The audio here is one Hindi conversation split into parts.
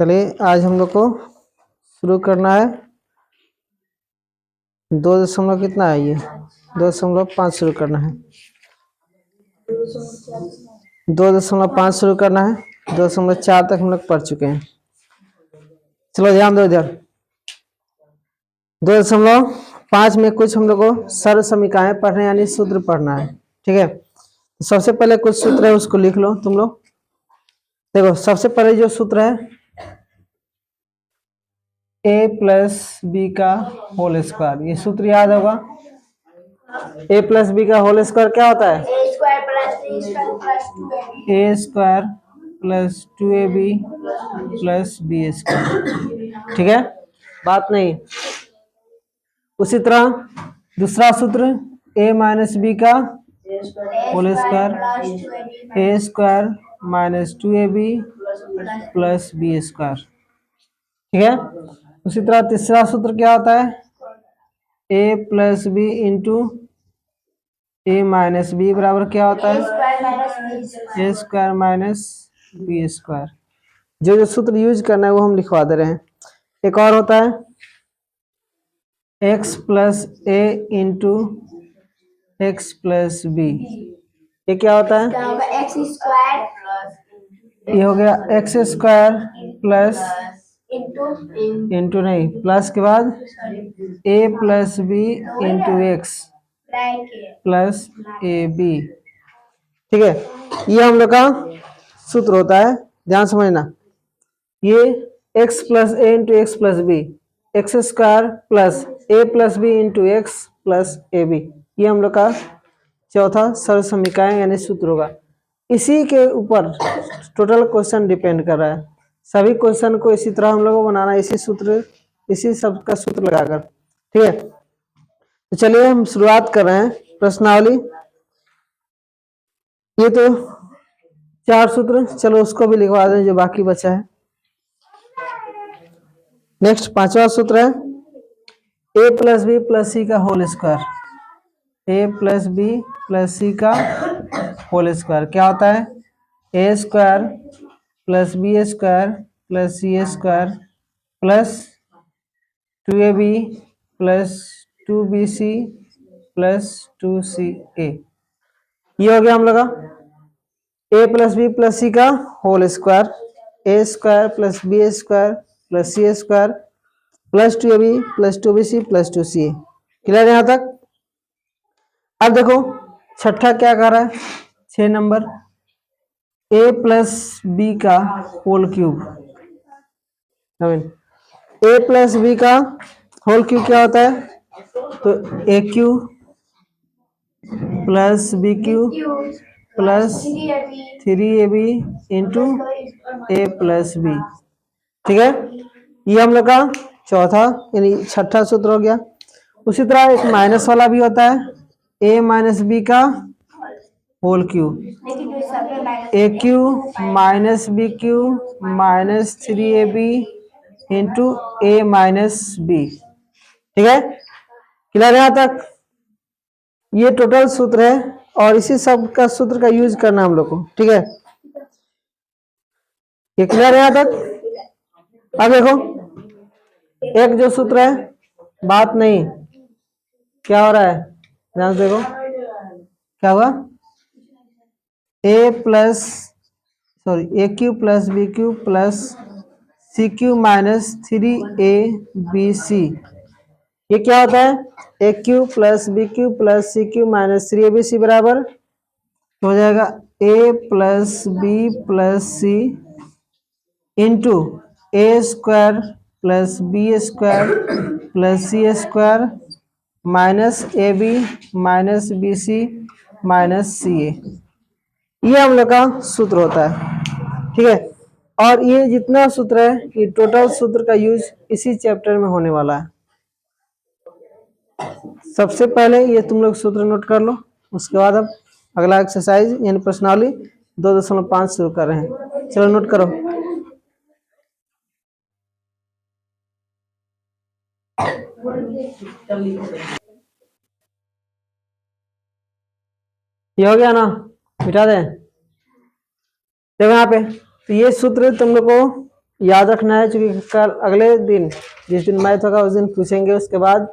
चलिए आज हम लोग को शुरू करना है 2 कितना है ये 2.5 शुरू करना है 2.5 शुरू करना है 2.4 तक हम लोग पढ़ चुके हैं। चलो ध्यान दो इधर 2.5 में कुछ हम लोग को सर्व समीकरण पढ़ना है यानी सूत्र पढ़ना है। ठीक है, तो सबसे पहले कुछ सूत्र है उसको लिख लो तुम लोग। देखो सबसे पहले जो सूत्र है a प्लस बी का होल स्क्वायर, ये सूत्र याद होगा। a प्लस बी का होल स्क्वायर क्या होता है? a square plus 2ab plus B square. ठीक है, बात नहीं। उसी तरह दूसरा सूत्र a माइनस बी का whole square, a square minus 2ab plus B square. ठीक है, उसी तरह तीसरा सूत्र क्या होता है? a plus B into A minus B बराबर क्या होता है? A square minus B square. जो जो सूत्र यूज करना है वो हम लिखवा दे रहे हैं। एक और होता है x plus A into X plus B, ये क्या होता है? एक्स स्क्वायर, ये हो गया एक्स स्क्वायर प्लस इंटू नहीं प्लस के बाद a plus B into X plus A B. ठीक है, ये हम लोग का सूत्र होता है, ध्यान समझना। ये x plus A into X plus B, X square plus A plus B into X plus A B, ये हम लोग का चौथा सर्व समीकरण यानी सूत्र होगा। इसी के ऊपर टोटल क्वेश्चन डिपेंड कर रहा है। सभी क्वेश्चन को इसी तरह हम लोग को बनाना है, इसी सूत्र, इसी सब का सूत्र लगाकर। ठीक है, तो चलिए हम शुरुआत कर रहे हैं प्रश्नावली। ये तो 4 सूत्र, चलो उसको भी लिखवा दें जो बाकी बचा है। नेक्स्ट 5वां सूत्र है a plus B plus C का whole square, a plus B plus C का होल स्क्वायर क्या होता है? a square plus B square plus C square plus 2ab plus 2bc plus 2ca। ये हो गया हम लोग का a plus B plus C का whole square, a square plus B square plus C square plus 2ab plus 2bc plus 2ca। Clear यहाँ तक? अब देखो छठा क्या कर रहा है, 6 नंबर a प्लस बी का whole cube. a plus B का होल क्यूब क्या होता है? तो A cube plus B cube plus 3ab into A plus B. ठीक है, ये हम लोग का चौथा यानी छठा सूत्र हो गया। उसी तरह एक माइनस वाला भी होता है, a माइनस बी का whole cube, A cube minus B cube minus 3ab into A minus B. ठीक है, क्लियर यहाँ तक? ये टोटल सूत्र है और इसी सब का सूत्र का यूज करना हम लोग को। ठीक है, ये क्लियर यहाँ तक? अब देखो एक जो सूत्र है, बात नहीं, क्या हो रहा है ध्यान से देखो, क्या हुआ? A cube plus B cube plus C cube minus 3abc, ये क्या होता है? A cube plus B cube plus C cube minus 3abc बराबर हो जाएगा a plus B plus C into A square plus B square plus C square minus A B minus B C minus C A. ये हम लोग का सूत्र होता है। ठीक है, और ये जितना सूत्र है ये टोटल सूत्र का यूज इसी चैप्टर में होने वाला है। सबसे पहले ये तुम लोग सूत्र नोट कर लो, उसके बाद अब अगला एक्सरसाइज यानी प्रश्नावली 2.5 शुरू कर रहे हैं। चलो नोट करो। ये हो गया ना, मिटा दें। देखो यहाँ पे, तो ये सूत्र तुम लोग को याद रखना है, क्योंकि कल अगले दिन जिस दिन मैथ होगा उस दिन पूछेंगे, उसके बाद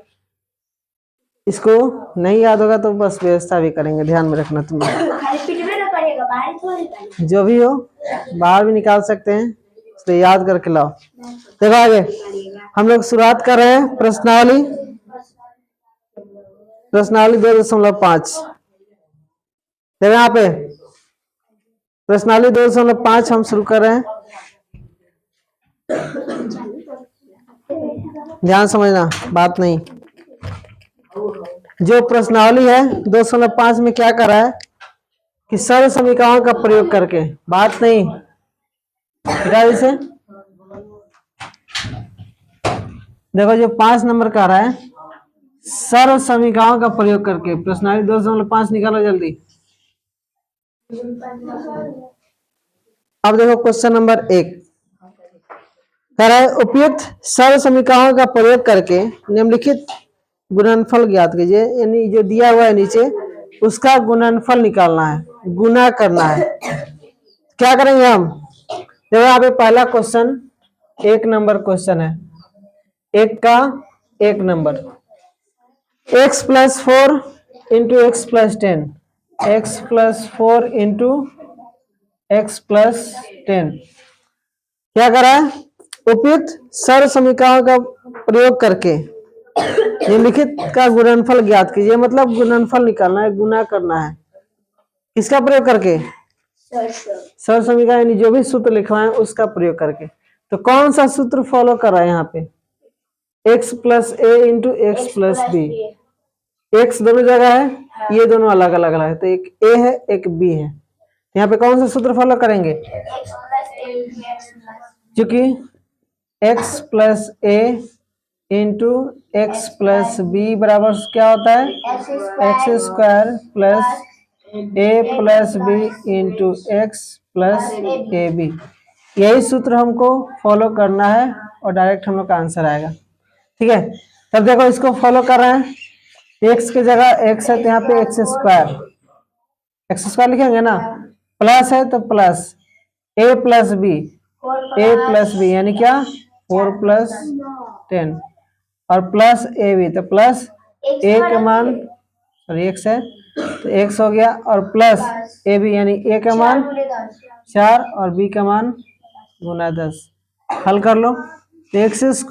इसको नहीं याद होगा तो बस व्यवस्था भी करेंगे, ध्यान में रखना तुम लोग। जो भी हो बाहर भी निकाल सकते हैं, इसलिए याद करके लाओ। देखो आगे हम लोग शुरुआत कर रहे हैं प्रश्नावली 2.5। देखो यहाँ पे प्रश्नावली 2.5 हम शुरू कर रहे हैं, ध्यान समझना बात नहीं। जो प्रश्नावली है 2.5 में क्या कर रहा है कि सर्व समीकरणों का प्रयोग करके, बात नहीं इसे देखो, जो 5 नंबर का रहा है सर्व समीकरणों का प्रयोग करके, प्रश्नावली 2.5 निकालो जल्दी। अब देखो क्वेश्चन नंबर 1 कह रहा है उपयुक्त सर्व समीकरणों का प्रयोग करके निम्नलिखित गुणनफल ज्ञात कीजिए, यानी जो दिया हुआ है नीचे उसका गुणनफल निकालना है, गुना करना है। क्या करेंगे हम, देखो यहाँ पे पहला क्वेश्चन 1 नंबर क्वेश्चन है, 1 का 1 number, x + 4 × x + 10, x + 4 × x + 10 क्या कर रहा है, उपयुक्त सर्व समीकरणों का प्रयोग करके निम्नलिखित का गुणनफल ज्ञात कीजिए, मतलब गुणनफल निकालना है, गुना करना है। किसका प्रयोग करके, सर्व समीकरण, यानी जो भी सूत्र लिखवाए हैं उसका प्रयोग करके। तो कौन सा सूत्र फॉलो कर रहा है यहाँ पे, x + a × x + b, x दोनों जगह है, ये दोनों अलग अलग है, तो एक a है एक b है, यहाँ पे कौन सा सूत्र फॉलो करेंगे, क्योंकि x + a × x + b बराबर क्या होता है, x² + a + b × x + ab। यही सूत्र हमको फॉलो करना है और डायरेक्ट हम लोग का आंसर आएगा। ठीक है, तब देखो इसको फॉलो कर रहे हैं, x की जगह x है तो यहाँ पे x² लिखेंगे ना, प्लस है तो प्लस a + b यानी क्या 4 + 10 और प्लस ए बी, तो प्लस ए का मान सॉरी x है तो x हो गया, और प्लस ए बी यानी a का मान 4 और b का मान गुना 10। हल कर लो, तो x² +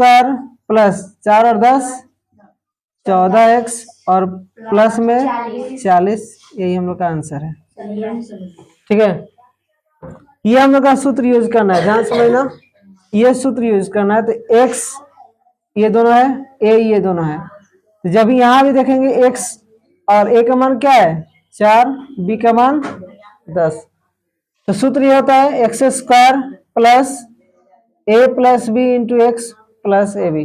4 और 10 14x और प्लस में 40, यही हम लोग का आंसर है। ठीक है, ये हम लोग का सूत्र यूज करना है, ध्यान समझना, ये सूत्र यूज करना है। तो x ये दोनों है, a ये दोनों है, तो जब यहाँ भी देखेंगे x और a का मान क्या है 4, b का मान 10, तो सूत्र ये होता है x² + a + b × x + ab।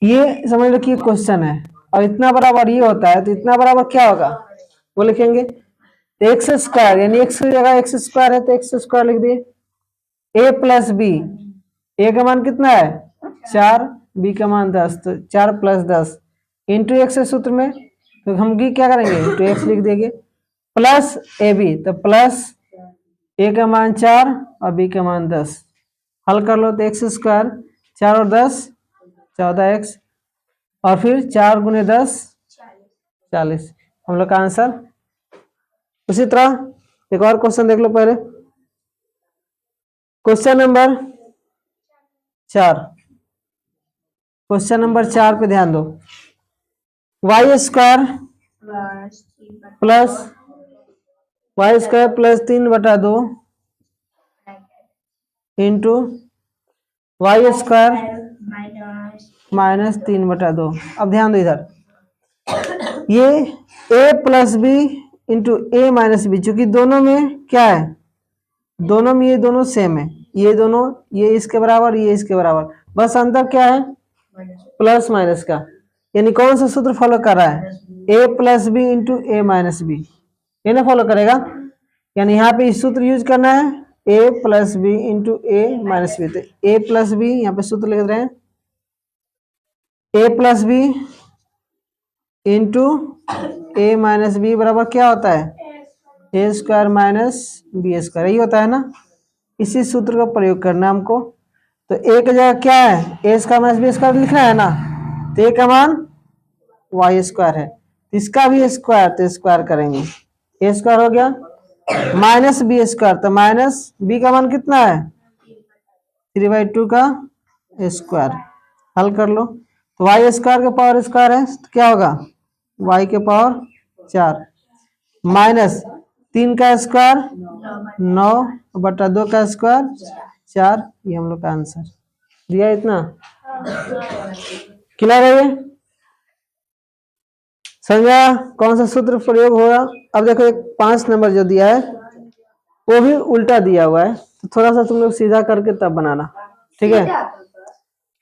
ये समझ लो कि क्वेश्चन है, और इतना बराबर ये होता है, तो इतना बराबर क्या होगा वो लिखेंगे, तो x² यानी x की जगह x² है तो x² लिख दिए, a + b, a का मान कितना है 4, b का मान 10, तो 4 + 10 × x है सूत्र में, तो हम क्या करेंगे × x लिख देंगे, प्लस ए बी, तो प्लस a का मान 4 और b का मान 10। हल कर लो, तो x² 4 और 10 14x और फिर 4 × 10 40, हम लोग का आंसर। उसी तरह एक और क्वेश्चन देख लो पहले, क्वेश्चन नंबर 4, क्वेश्चन नंबर 4 पे ध्यान दो, y² + 3/2 y² - 3/2। अब ध्यान दो इधर, ये a + b × a - b, चूंकि दोनों में क्या है, दोनों में ये दोनों सेम है, ये दोनों, ये इसके बराबर ये इसके बराबर, बस अंतर क्या है प्लस माइनस का, यानी कौन सा सूत्र फॉलो कर रहा है a + b × a - b, ये ना फॉलो करेगा, यानी यहाँ पे इस सूत्र यूज करना है a + b × a - b, तो a + b यहाँ पे सूत्र लिख रहे हैं, a + b × a - b बराबर क्या होता है A square minus B square, यही होता है ना। इसी सूत्र का प्रयोग करना है हमको। तो ए का जगह क्या है, A square minus B square लिखना है ना, तो ए का मान वाई स्क्वायर है, इसका भी स्क्वायर, तो स्क्वायर करेंगे, ए स्क्वायर हो गया माइनस बी स्क्वायर, तो माइनस बी का मान कितना है 3/2 का स्क्वायर। हल कर लो, तो वाई स्क्वायर का पावर स्क्वायर है तो क्या होगा वाई के पावर 4 माइनस 3 का स्क्वायर 9/2 का स्क्वायर 4, ये हम लोग का आंसर दिया। इतना क्लियर है ये, समझा कौन सा सूत्र प्रयोग होगा। अब देखो एक 5 नंबर जो दिया है वो भी उल्टा दिया हुआ है, तो थोड़ा सा तुम लोग सीधा करके तब बनाना, ठीक है।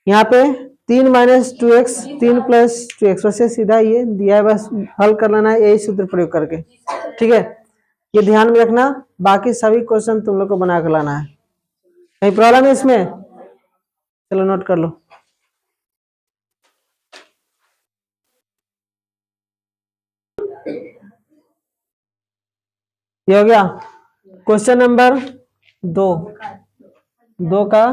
यहाँ पे 3 माइनस 2x 3 प्लस 2x, वैसे सीधा ये दिया है, बस हल कर लेना है यही सूत्र प्रयोग करके, ठीक है। ये ध्यान में रखना, बाकी सभी क्वेश्चन तुम लोग को बना कर लाना है। कहीं प्रॉब्लम है इसमें, चलो नोट कर लो। ये हो गया क्वेश्चन नंबर 2 का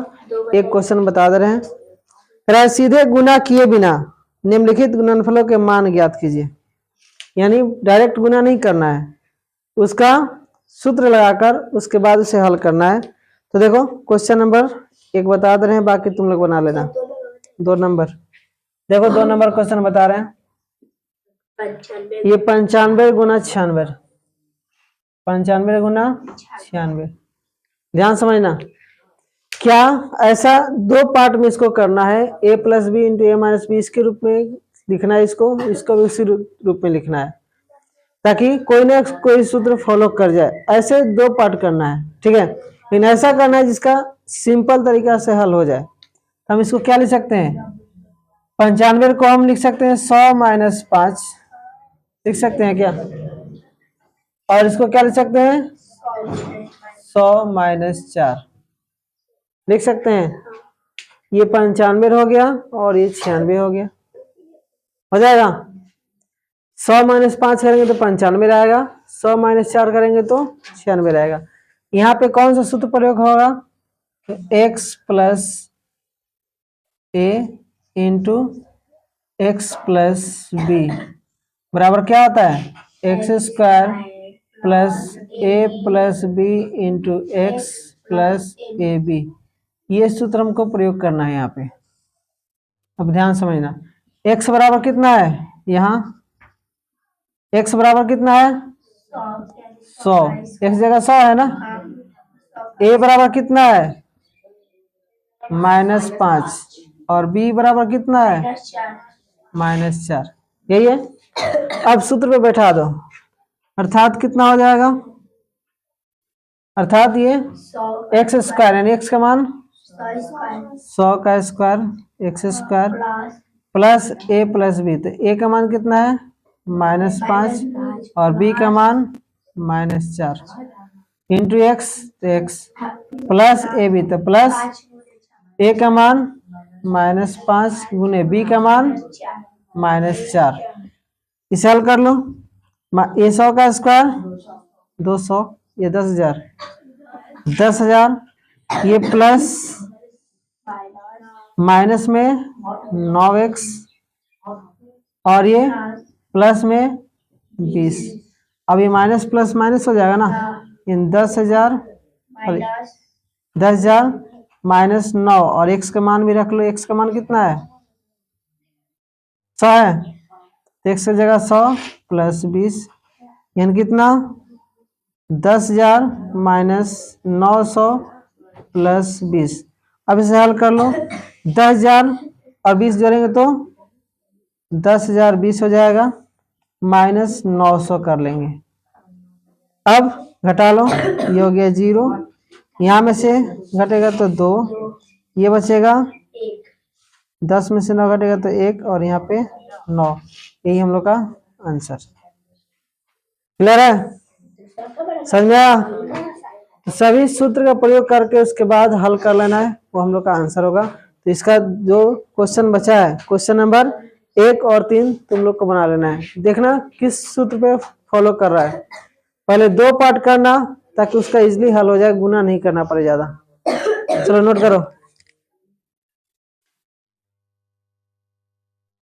एक क्वेश्चन बता दे रहे हैं। सीधे गुना किए बिना निम्नलिखित गुणनफलों के मान ज्ञात कीजिए, यानी डायरेक्ट गुना नहीं करना है, उसका सूत्र लगाकर उसके बाद उसे हल करना है। तो देखो क्वेश्चन नंबर 1 बता दे रहे हैं, बाकी तुम लोग बना लेना। 2 नंबर देखो, 2 नंबर क्वेश्चन बता रहे हैं, ये 95 गुना 96, 95 गुना 96, ध्यान समझना। क्या ऐसा 2 पार्ट में इसको करना है, a plus B into A minus B, इसके रूप में लिखना है, इसको भी उसी रूप में लिखना है, ताकि कोई ना कोई सूत्र फॉलो कर जाए। ऐसे 2 पार्ट करना है, ठीक है। लेकिन ऐसा करना है जिसका सिंपल तरीका से हल हो जाए। तो हम इसको क्या लिख सकते हैं, 95 को हम लिख सकते हैं 100 माइनस 5 लिख सकते हैं क्या, और इसको क्या लिख सकते हैं 100 माइनस 4 लिख सकते हैं। ये 95 हो गया और ये 96 हो गया, हो जाएगा। 100 माइनस 5 करेंगे तो 95 आएगा, 100 माइनस 4 करेंगे तो 96 रहेगा। यहाँ पे कौन सा सूत्र प्रयोग होगा, x plus A into X plus B बराबर क्या होता है X square plus A plus B into X plus A B. ये सूत्र हमको प्रयोग करना है यहाँ पे। अब ध्यान समझना, x बराबर कितना है, यहाँ x बराबर कितना है 100, x जगह 100 है ना। a बराबर कितना है -5 और b बराबर कितना है -4, यही है। अब सूत्र पे बैठा दो, अर्थात कितना हो जाएगा, अर्थात ये एक्स स्क्वायर यानी x का मान 100 का square x square plus A plus B, तो ए का मान कितना है -5 और बी का मान -4 इंटू एक्स, तो एक्स प्लस ए बी, तो प्लस ए का मान -5 गुने बी का मान -4। इसे हल कर लो, ये 100 का स्क्वायर 200, ये 10,000 10,000, ये प्लस माइनस में 9x और ये प्लस में 20। अब ये माइनस प्लस माइनस हो जाएगा ना, इन 10,000 10,000 माइनस 9 और x का मान भी रख लो, x का मान कितना है 100 है, तो x की जगह 100 प्लस 20 यानी कितना 10,000 माइनस 900 प्लस 20। अब इसे हल कर लो, 10,000 और 20 जोड़ेंगे तो 10,000 20 हो जाएगा, माइनस 900 कर लेंगे। अब घटा लो, ये हो गया 0, यहाँ में से घटेगा तो 2, ये बचेगा 10 में से 9 घटेगा तो 1 और यहाँ पे 9, यही हम लोग का आंसर। क्लियर है, समझ में आया। सभी सूत्र का प्रयोग करके उसके बाद हल कर लेना है, वो हम लोग का आंसर होगा। तो इसका जो क्वेश्चन बचा है, क्वेश्चन नंबर 1 और 3 तुम लोग को बना लेना है, देखना किस सूत्र पे फॉलो कर रहा है। पहले 2 पार्ट करना ताकि उसका इजीली हल हो जाए, गुना नहीं करना पड़े ज्यादा। चलो नोट करो।